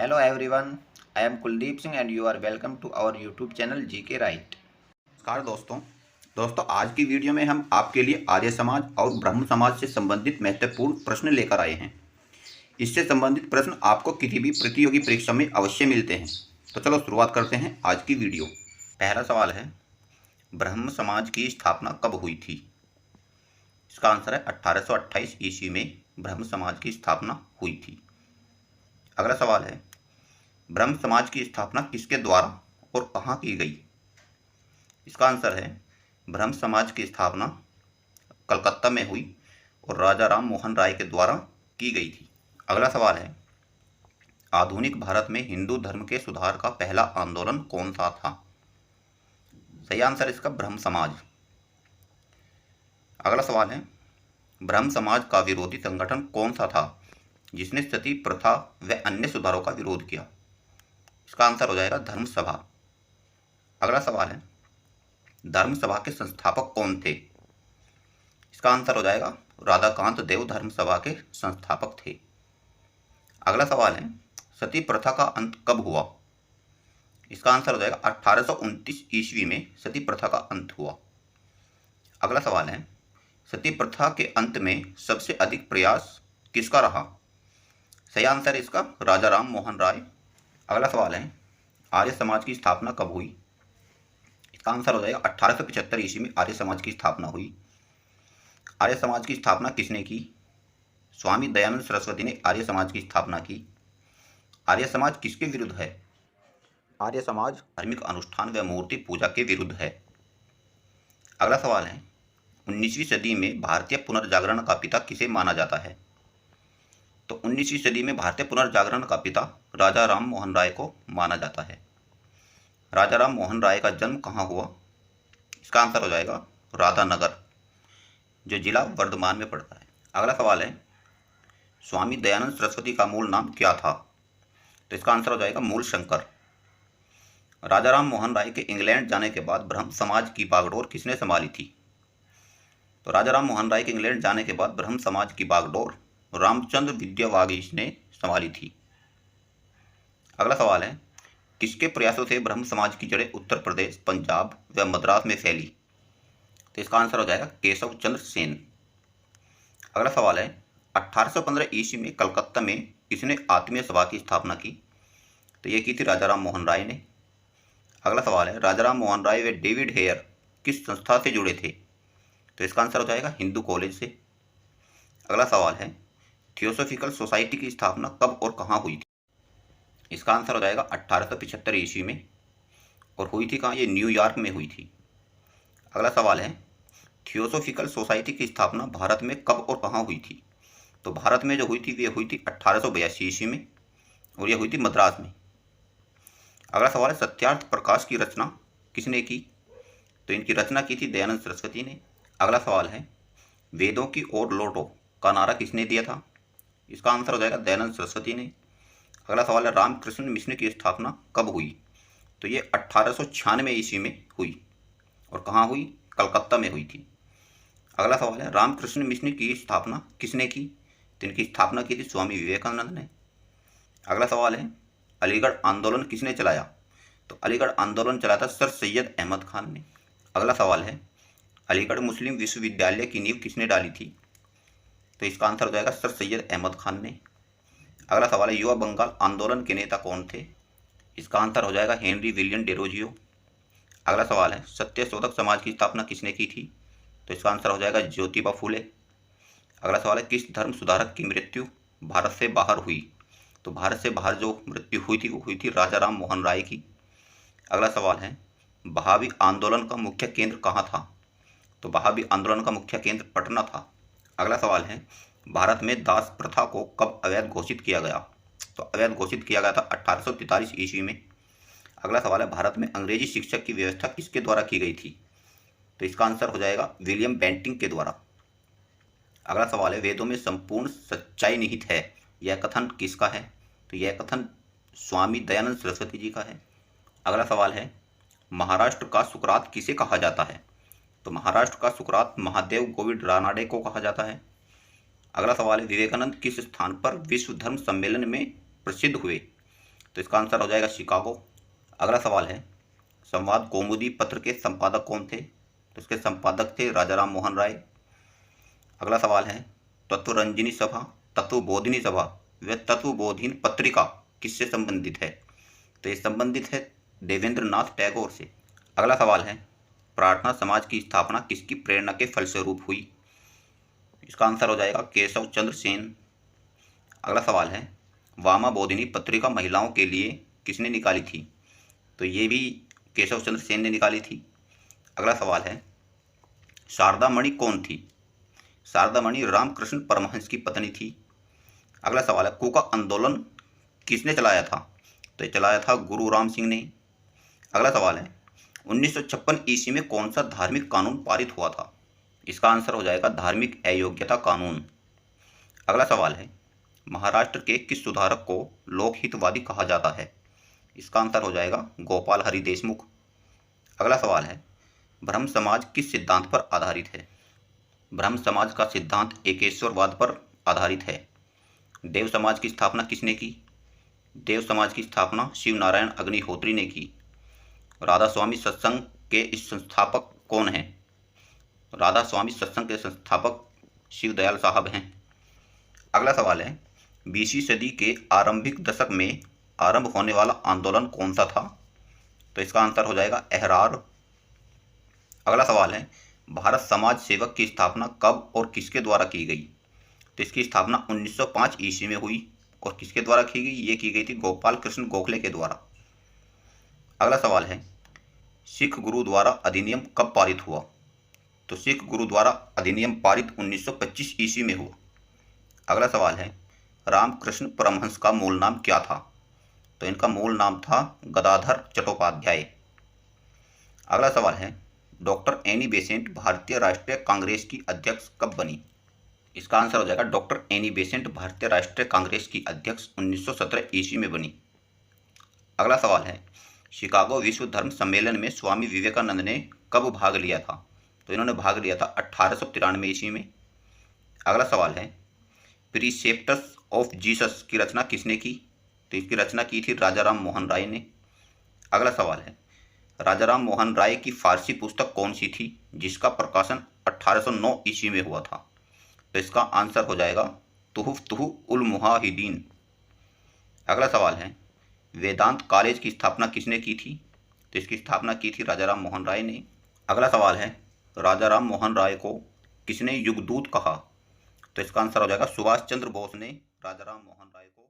Hello everyone, I am Kuldeep Singh and you are welcome to our YouTube channel GK Right। नमस्कार दोस्तों आज की video में हम आपके लिए आर्य समाज और ब्रह्म समाज से संबंधित महत्वपूर्ण प्रश्न लेकर आए हैं। इससे संबंधित प्रश्न आपको किसी भी प्रतियोगी परीक्षा में अवश्य मिलते हैं। तो चलो शुरुआत करते हैं आज की वीडियो। पहला सवाल है, ब्रह्म समाज की स्थापना कब हुई थी? इसका आंसर है 1828 ईस्वी में ब्रह्म समाज की स्थापना हुई थी। अगला सवाल है, ब्रह्म समाज की स्थापना किसके द्वारा और कहाँ की गई? इसका आंसर है, ब्रह्म समाज की स्थापना कलकत्ता में हुई और राजा राम मोहन राय के द्वारा की गई थी। अगला सवाल है, आधुनिक भारत में हिंदू धर्म के सुधार का पहला आंदोलन कौन सा था? सही आंसर इसका ब्रह्म समाज। अगला सवाल है, ब्रह्म समाज का विरोधी संगठन कौन सा था जिसने सती प्रथा व अन्य सुधारों का विरोध किया? इसका आंसर हो जाएगा धर्म सभा। अगला सवाल है, धर्म सभा के संस्थापक कौन थे? इसका आंसर हो जाएगा राधाकांत देव धर्म सभा के संस्थापक थे। अगला सवाल है, सती प्रथा का अंत कब हुआ? इसका आंसर हो जाएगा 1829 ईस्वी में सती प्रथा का अंत हुआ। अगला सवाल है, सती प्रथा के अंत में सबसे अधिक प्रयास किसका रहा? सही आंसर है इसका राजा राम मोहन राय। अगला सवाल है, आर्य समाज की स्थापना कब हुई? इसका आंसर हो जाएगा 1875 ईस्वी में आर्य समाज की स्थापना हुई। आर्य समाज की स्थापना किसने की? स्वामी दयानंद सरस्वती ने आर्य समाज की स्थापना की। आर्य समाज किसके विरुद्ध है? आर्य समाज धार्मिक अनुष्ठान व मूर्ति पूजा के विरुद्ध है। अगला सवाल है, 19वीं सदी में भारतीय पुनर्जागरण का पिता किसे माना जाता है? तो 19वीं सदी में भारतीय पुनर्जागरण का पिता राजा राम मोहन राय को माना जाता है। राजा राम मोहन राय का जन्म कहाँ हुआ? इसका आंसर हो जाएगा राधानगर, जो जिला वर्धमान में पड़ता है। अगला सवाल है, स्वामी दयानंद सरस्वती का मूल नाम क्या था? तो इसका आंसर हो जाएगा मूल शंकर। राजा राम मोहन राय के इंग्लैंड जाने के बाद ब्रह्म समाज की बागडोर किसने संभाली थी? तो राजा राम मोहन राय के इंग्लैंड जाने के बाद ब्रह्म समाज की बागडोर रामचंद्र विद्यावागीश ने संभाली थी। अगला सवाल है, किसके प्रयासों से ब्रह्म समाज की जड़ें उत्तर प्रदेश, पंजाब व मद्रास में फैली? तो इसका आंसर हो जाएगा केशव चंद्र सेन। अगला सवाल है, 1815 ईस्वी में कलकत्ता में किसने आत्मीय सभा की स्थापना की? तो ये की थी राजा राम मोहन राय ने। अगला सवाल है, राजा राम मोहन राय व डेविड हेयर किस संस्था से जुड़े थे? तो इसका आंसर हो जाएगा हिंदू कॉलेज से। अगला सवाल है, थियोसॉफिकल सोसाइटी की स्थापना कब और कहाँ हुई थी? इसका आंसर हो जाएगा 1875 ईस्वी में, और हुई थी कहाँ? ये न्यूयॉर्क में हुई थी। अगला सवाल है, थियोसॉफिकल सोसाइटी की स्थापना भारत में कब और कहाँ हुई थी? तो भारत में जो हुई थी वे हुई थी 1882 ईस्वी में, और यह हुई थी मद्रास में। अगला सवाल है, सत्यार्थ प्रकाश की रचना किसने की? तो इनकी रचना की थी दयानंद सरस्वती ने। अगला सवाल है, वेदों की ओर लौटो का नारा किसने दिया था? इसका आंसर हो जाएगा दयानंद सरस्वती ने। अगला सवाल है, रामकृष्ण मिशन की स्थापना कब हुई? तो ये 1896 ईस्वी में हुई, और कहाँ हुई? कलकत्ता में हुई थी। अगला सवाल है, रामकृष्ण मिशन की स्थापना किसने की? तो इनकी स्थापना की थी स्वामी विवेकानंद ने। अगला सवाल है, अलीगढ़ आंदोलन किसने चलाया? तो अलीगढ़ आंदोलन चलाया था सर सैयद अहमद खान ने। अगला सवाल है, अलीगढ़ मुस्लिम विश्वविद्यालय की नींव किसने डाली थी? तो इसका आंसर हो जाएगा सर सैयद अहमद खान ने। अगला सवाल है, युवा बंगाल आंदोलन के नेता कौन थे? इसका आंसर हो जाएगा हेनरी विलियम डेरोजियो। अगला सवाल है, सत्यशोधक समाज की स्थापना किसने की थी? तो इसका आंसर हो जाएगा ज्योतिबा फूले। अगला सवाल है, किस धर्म सुधारक की मृत्यु भारत से बाहर हुई? तो भारत से बाहर जो मृत्यु हुई थी वो हुई थी राजा राम मोहन राय की। अगला सवाल है, बहावी आंदोलन का मुख्य केंद्र कहाँ था? तो बहावी आंदोलन का मुख्य केंद्र पटना था। अगला सवाल है, भारत में दास प्रथा को कब अवैध घोषित किया गया? तो अवैध घोषित किया गया था 1843 ईस्वी में। अगला सवाल है, भारत में अंग्रेजी शिक्षक की व्यवस्था किसके द्वारा की गई थी? तो इसका आंसर हो जाएगा विलियम बेंटिंग के द्वारा। अगला सवाल है, वेदों में संपूर्ण सच्चाई निहित है, यह कथन किसका है? तो यह कथन स्वामी दयानंद सरस्वती जी का है। अगला सवाल है, महाराष्ट्र का सुकरात किसे कहा जाता है? तो महाराष्ट्र का सुकरात महादेव गोविंद रानाडे को कहा जाता है। अगला सवाल है, विवेकानंद किस स्थान पर विश्व धर्म सम्मेलन में प्रसिद्ध हुए? तो इसका आंसर हो जाएगा शिकागो। अगला सवाल है, संवाद कौमुदी पत्र के संपादक कौन थे? तो इसके संपादक थे राजाराम मोहन राय। अगला सवाल है, तत्वरंजनी सभा, तत्वबोधिनी सभा व तत्वबोधिनी पत्रिका किससे संबंधित है? तो ये संबंधित है देवेंद्र नाथ टैगोर से। अगला सवाल है, प्रार्थना समाज की स्थापना किसकी प्रेरणा के फलस्वरूप हुई? इसका आंसर हो जाएगा केशव चंद्र सेन। अगला सवाल है, वामा बोधिनी पत्रिका महिलाओं के लिए किसने निकाली थी? तो ये भी केशव चंद्र सेन ने निकाली थी। अगला सवाल है, शारदा मणि कौन थी? शारदा मणि रामकृष्ण परमहंस की पत्नी थी। अगला सवाल है, कूका आंदोलन किसने चलाया था? तो ये चलाया था गुरु राम सिंह ने। अगला सवाल है, 1956 ईस्वी में कौन सा धार्मिक कानून पारित हुआ था? इसका आंसर हो जाएगा धार्मिक अयोग्यता कानून। अगला सवाल है, महाराष्ट्र के किस सुधारक को लोकहितवादी कहा जाता है? इसका आंसर हो जाएगा गोपाल हरि देशमुख। अगला सवाल है, ब्रह्म समाज किस सिद्धांत पर आधारित है? ब्रह्म समाज का सिद्धांत एकेश्वरवाद पर आधारित है। देव समाज की स्थापना किसने की? देव समाज की स्थापना शिव नारायण अग्निहोत्री ने की। राधा स्वामी सत्संग के इस संस्थापक कौन हैं? राधा स्वामी सत्संग के संस्थापक शिव दयाल साहब हैं। अगला सवाल है, 20वीं सदी के आरंभिक दशक में आरंभ होने वाला आंदोलन कौन सा था? तो इसका आंसर हो जाएगा अहरार। अगला सवाल है, भारत समाज सेवक की स्थापना कब और किसके द्वारा की गई? तो इसकी स्थापना 1905 ईस्वी में हुई और किसके द्वारा की गई? ये की गई थी गोपाल कृष्ण गोखले के द्वारा। अगला सवाल है, सिख गुरु द्वारा अधिनियम कब पारित हुआ? तो सिख गुरु द्वारा अधिनियम पारित 1925 ईस्वी में हुआ। अगला सवाल है, रामकृष्ण परमहंस का मूल नाम क्या था? तो इनका मूल नाम था गदाधर चट्टोपाध्याय। अगला सवाल है, डॉक्टर एनी बेसेंट भारतीय राष्ट्रीय कांग्रेस की अध्यक्ष कब बनी? इसका आंसर हो जाएगा डॉक्टर एनी बेसेंट भारतीय राष्ट्रीय कांग्रेस की अध्यक्ष 1917 ईस्वी में बनी। अगला सवाल है, शिकागो विश्व धर्म सम्मेलन में स्वामी विवेकानंद ने कब भाग लिया था? तो इन्होंने भाग लिया था 1893 ईस्वी में। अगला सवाल है, प्रीसेप्टस ऑफ जीसस की रचना किसने की? तो इसकी रचना की थी राजाराम मोहन राय ने। अगला सवाल है, राजाराम मोहन राय की फारसी पुस्तक कौन सी थी जिसका प्रकाशन 1809 ईस्वी में हुआ था? तो इसका आंसर हो जाएगा तुहुफ़तुहु उल मुहाहिदीन। अगला सवाल है, वेदांत कॉलेज की स्थापना किसने की थी? तो इसकी स्थापना की थी राजाराम मोहन राय ने। अगला सवाल है, राजाराम मोहन राय को किसने युगदूत कहा? तो इसका आंसर हो जाएगा सुभाष चंद्र बोस ने राजाराम मोहन राय को